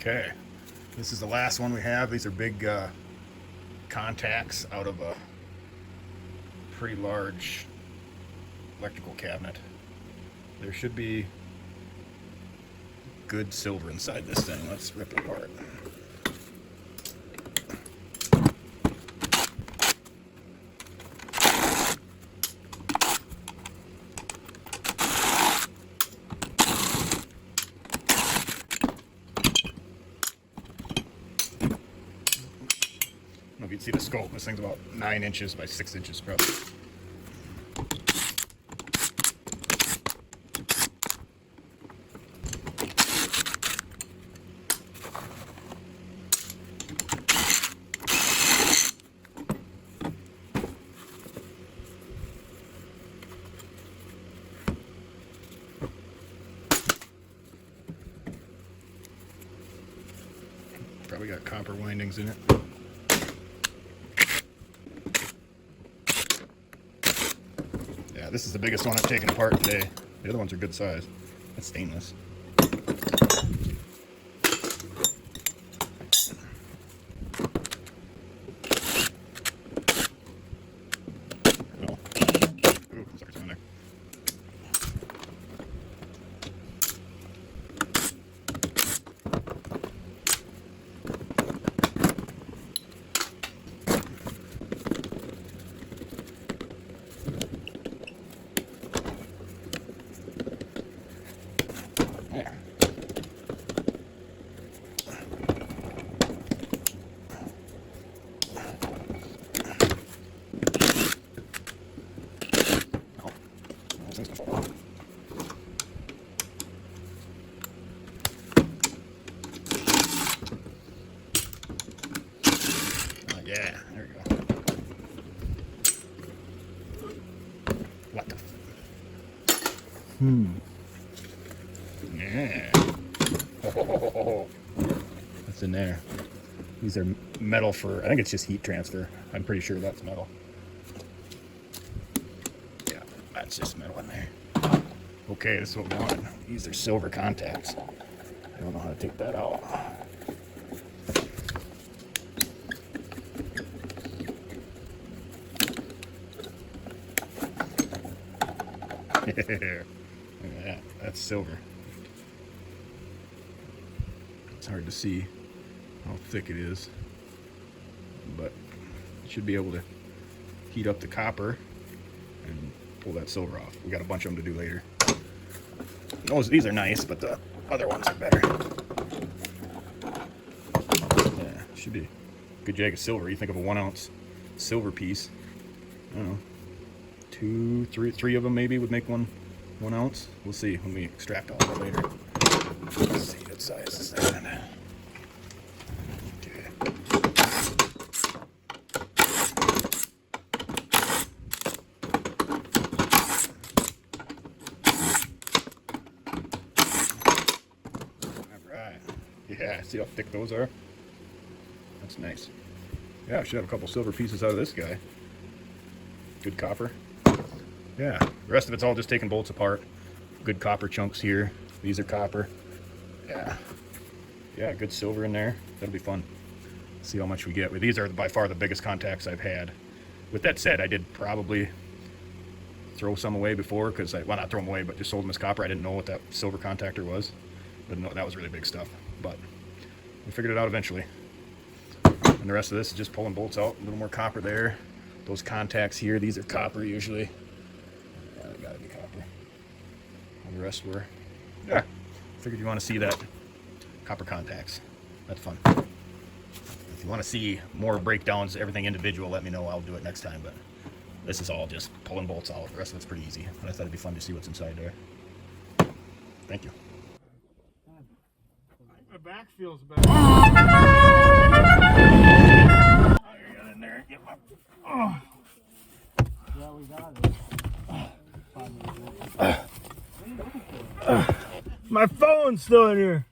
Okay, this is the last one we have. These are big contacts out of a pretty large electrical cabinet. There should be good silver inside this thing. Let's rip it apart. If you'd see the scope, this thing's about 9 inches by 6 inches probably. Probably got copper windings in it. Yeah, this is the biggest one I've taken apart today. The other ones are good size. That's stainless. Oh. Ooh, sorry, it's on there. There. Oh, those things can fall off. Oh, yeah, there we go. What the? Yeah. Oh, that's in there. These are metal for, I think it's just heat transfer. I'm pretty sure that's metal. Yeah, that's just metal in there. Okay, this is what we wanted. These are silver contacts. I don't know how to take that out. Yeah, that's silver. It's hard to see how thick it is, but you should be able to heat up the copper and pull that silver off. We got a bunch of them to do later. These are nice, but the other ones are better. Yeah, should be a good jag of silver. You think of a 1 ounce silver piece, I don't know, three of them maybe would make 1 ounce. We'll see when we extract all of it later. Let's see what size is that. Okay. All right. Yeah, see how thick those are? That's nice. Yeah, I should have a couple silver pieces out of this guy. Good copper. Yeah, the rest of it's all just taking bolts apart. Good copper chunks here. These are copper. Yeah, good silver in there. That'll be fun. See how much we get. These are by far the biggest contacts I've had. With that said, I did probably throw some away before because well, not throw them away, but just sold them as copper. I didn't know what that silver contactor was. Didn't know that was really big stuff. But we figured it out eventually. And the rest of this is just pulling bolts out. A little more copper there. Those contacts here, these are copper usually. Yeah, they gotta be copper. And the rest were, yeah. Figured you want to see that copper contacts. That's fun. If you want to see more breakdowns, everything individual, let me know. I'll do it next time. But this is all just pulling bolts out. The rest of it's pretty easy. But I thought it'd be fun to see what's inside there. Thank you. My back feels better. Oh. Yeah, we got it. My phone's still in here.